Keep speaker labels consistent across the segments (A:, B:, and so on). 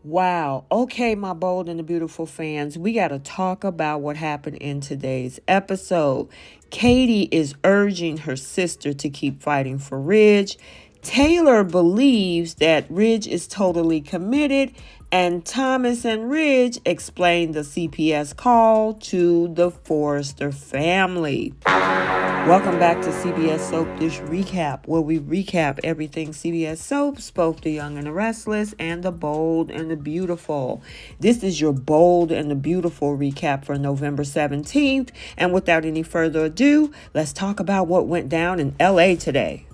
A: Wow. Okay, my bold and the beautiful fans, we got to talk about what happened in today's episode. Katie is urging her sister to keep fighting for Ridge. Taylor believes that Ridge is totally committed, and Thomas and Ridge explain the CPS call to the Forrester family. Welcome back to CBS Soap Dish Recap, where we recap everything CBS Soaps, both the young and the restless, and the bold and the beautiful. This is your bold and the beautiful recap for November 17th. And without any further ado, let's talk about what went down in LA today.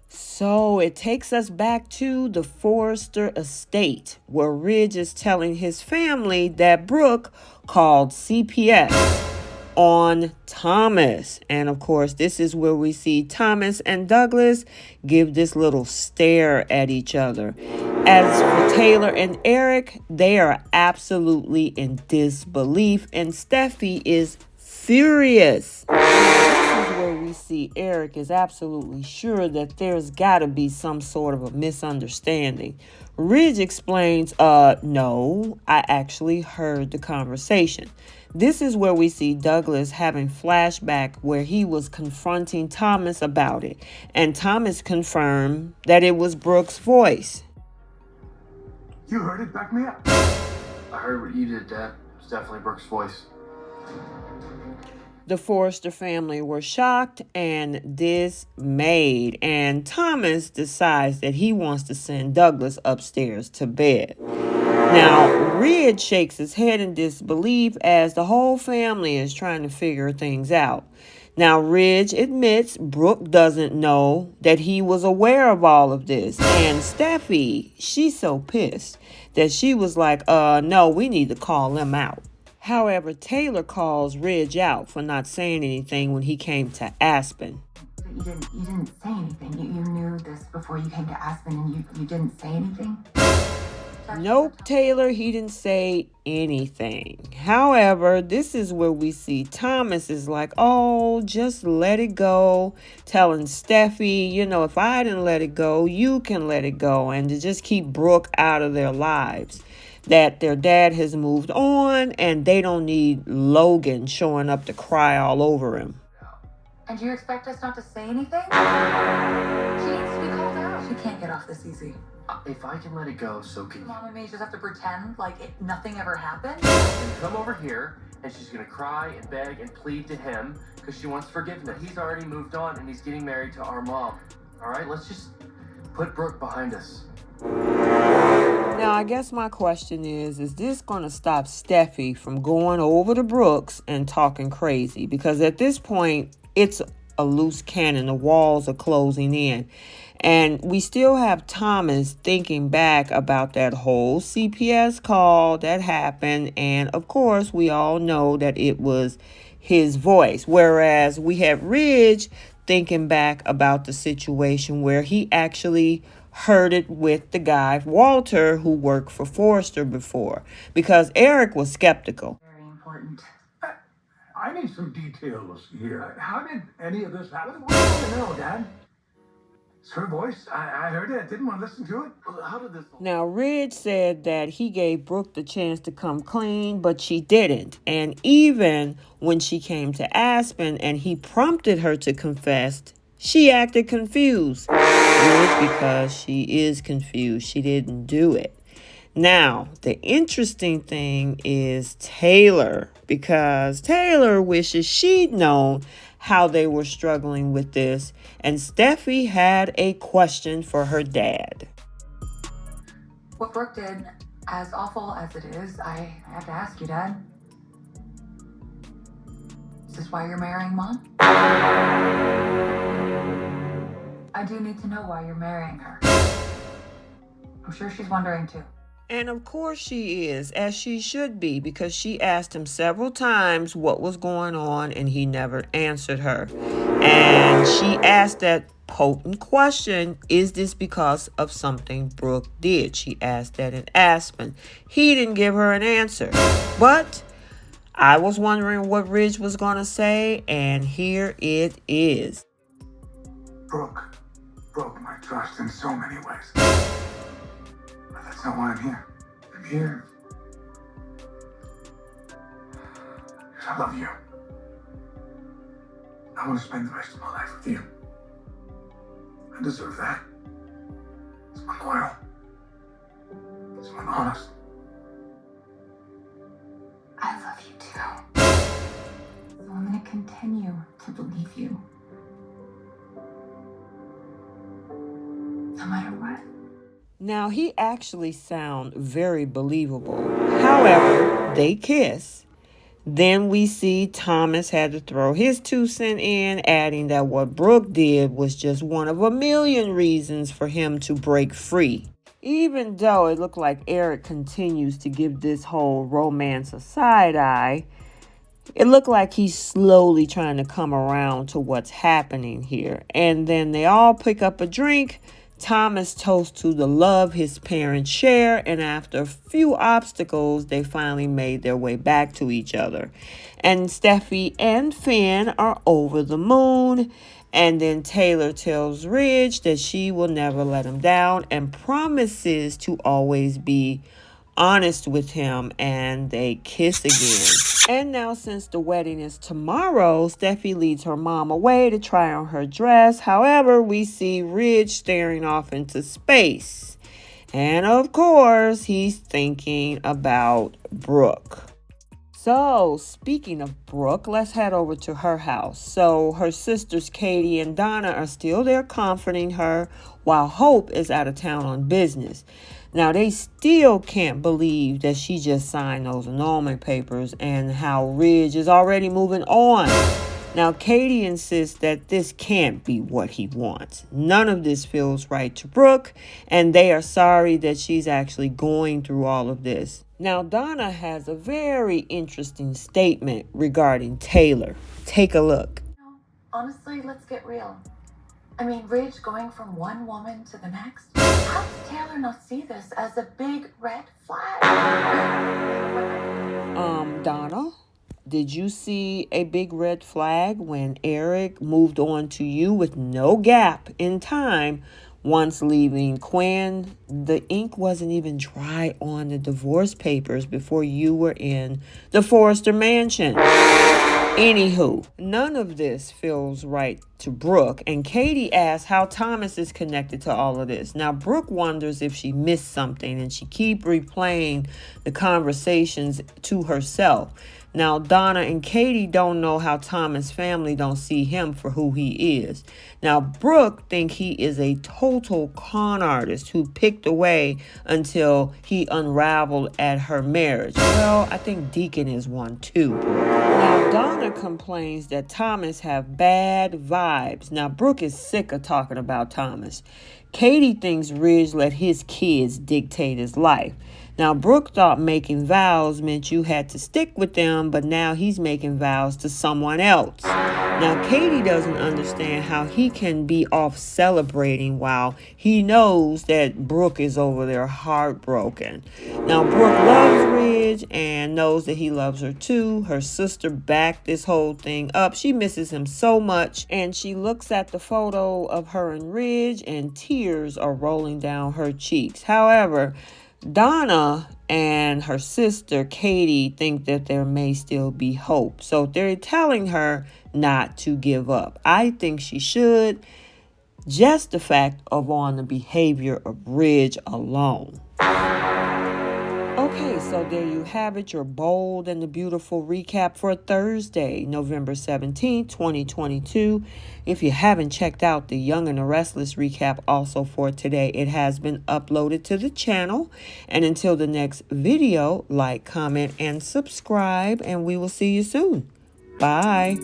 A: So it takes us back to the Forrester estate, where Ridge is telling his family that Brooke called CPS on Thomas. And of course, this is where we see Thomas and Douglas give this little stare at each other. As for Taylor and Eric, they are absolutely in disbelief, and Steffi is furious. This is where we see Eric is absolutely sure that there's got to be some sort of a misunderstanding. Ridge explains, no, I actually heard the conversation. This is where we see Douglas having flashback where he was confronting Thomas about it, and Thomas confirmed that it was Brooke's voice.
B: You heard it? Back me up.
C: I heard what you did, Dad. It's definitely Brooke's voice.
A: The Forrester family were shocked and dismayed, and Thomas decides that he wants to send Douglas upstairs to bed. Now, Ridge shakes his head in disbelief as the whole family is trying to figure things out. Now, Ridge admits Brooke doesn't know that he was aware of all of this. And Steffi, she's so pissed that she was like, no, we need to call them out. However, Taylor calls Ridge out for not saying anything when he came to Aspen.
D: But you didn't say anything. You knew this before you came to Aspen, and you didn't say anything?
A: Nope, Taylor, he didn't say anything. However, this is where we see Thomas is like, oh, just let it go. Telling Steffi, if I didn't let it go, you can let it go. And to just keep Brooke out of their lives. That their dad has moved on and they don't need Logan showing up to cry all over him.
D: And you expect us not to say anything? She needs to be called out. She can't get off this easy.
C: If I can let it go, so can you.
D: Mom and me just have to pretend like nothing ever happened?
C: And come over here, and she's gonna cry and beg and plead to him because she wants forgiveness. He's already moved on and he's getting married to our mom. All right, let's just put Brooke behind us.
A: Now, I guess my question is this going to stop Steffi from going over to Brooks and talking crazy? Because at this point, it's a loose cannon. The walls are closing in. And we still have Thomas thinking back about that whole CPS call that happened. And of course, we all know that it was his voice. Whereas we have Ridge thinking back about the situation where he actually heard it with the guy, Walter, who worked for Forrester before. Because Eric was skeptical.
D: Very important.
B: I need some details here. How did any of this happen? What do you want to know, Dad? It's her voice. I heard it. I didn't want to listen to it.
C: How did this...
A: Now, Ridge said that he gave Brooke the chance to come clean, but she didn't. And even when she came to Aspen and he prompted her to confess, she acted confused. Good, because she is confused. She didn't do it. Now, the interesting thing is Taylor, because Taylor wishes she'd known how they were struggling with this, and Steffi had a question for her dad.
D: What Brooke did, as awful as it is, I have to ask you, Dad. Is this why you're marrying Mom? I do need to know why you're marrying her. I'm sure she's wondering too.
A: And of course she is, as she should be, because she asked him several times what was going on and he never answered her. And she asked that potent question, is this because of something Brooke did? She asked that in Aspen. He didn't give her an answer. But I was wondering what Ridge was going to say, and here it is.
B: Brooke broke my trust in so many ways. But that's not why I'm here. I'm here. Because I love you. I want to spend the rest of my life with you. I deserve that. Someone loyal. Someone honest.
D: I love you too. So I'm gonna continue to believe you. No matter what.
A: Now, he actually sounds very believable. However, they kiss. Then we see Thomas had to throw his 2 cents in, adding that what Brooke did was just one of a million reasons for him to break free. Even though it looked like Eric continues to give this whole romance a side eye, it looked like he's slowly trying to come around to what's happening here. And then they all pick up a drink. Thomas toasts to the love his parents share, and after a few obstacles, they finally made their way back to each other. And Steffi and Finn are over the moon. And then Taylor tells Ridge that she will never let him down and promises to always be honest with him, and they kiss again. And now, since the wedding is tomorrow, Steffi leads her mom away to try on her dress. However, we see Ridge staring off into space. And of course, he's thinking about Brooke. So, speaking of Brooke, let's head over to her house. So, her sisters Katie and Donna are still there comforting her while Hope is out of town on business. Now, they still can't believe that she just signed those annulment papers and how Ridge is already moving on. Now, Katie insists that this can't be what he wants. None of this feels right to Brooke, and they are sorry that she's actually going through all of this. Now, Donna has a very interesting statement regarding Taylor. Take a look.
D: Honestly, let's get real. I mean, Ridge going from one woman to the next? How does Taylor not see this as a big red flag?
A: Donna, did you see a big red flag when Eric moved on to you with no gap in time once leaving Quinn? The ink wasn't even dry on the divorce papers before you were in the Forrester mansion. Anywho, none of this feels right to Brooke, and Katie asks how Thomas is connected to all of this. Now, Brooke wonders if she missed something, and she keeps replaying the conversations to herself. Now, Donna and Katie don't know how Thomas' family don't see him for who he is. Now, Brooke thinks he is a total con artist who picked away until he unraveled at her marriage. Well, I think Deacon is one too. Now, Donna complains that Thomas have bad vibes. Now, Brooke is sick of talking about Thomas. Katie thinks Ridge let his kids dictate his life. Now, Brooke thought making vows meant you had to stick with them, but now he's making vows to someone else. Now, Katie doesn't understand how he can be off celebrating while he knows that Brooke is over there heartbroken. Now, Brooke loves Ridge and knows that he loves her too. Her sister backed this whole thing up. She misses him so much, and she looks at the photo of her and Ridge, and tears are rolling down her cheeks. However, Donna and her sister Katie think that there may still be hope. So they're telling her not to give up. I think she should, just the fact of on the behavior of Ridge alone. Okay, so there you have it, your bold and the beautiful recap for Thursday, November 17th, 2022. If you haven't checked out the Young and the Restless recap also for today, it has been uploaded to the channel. And until the next video, like, comment, and subscribe, and we will see you soon. Bye.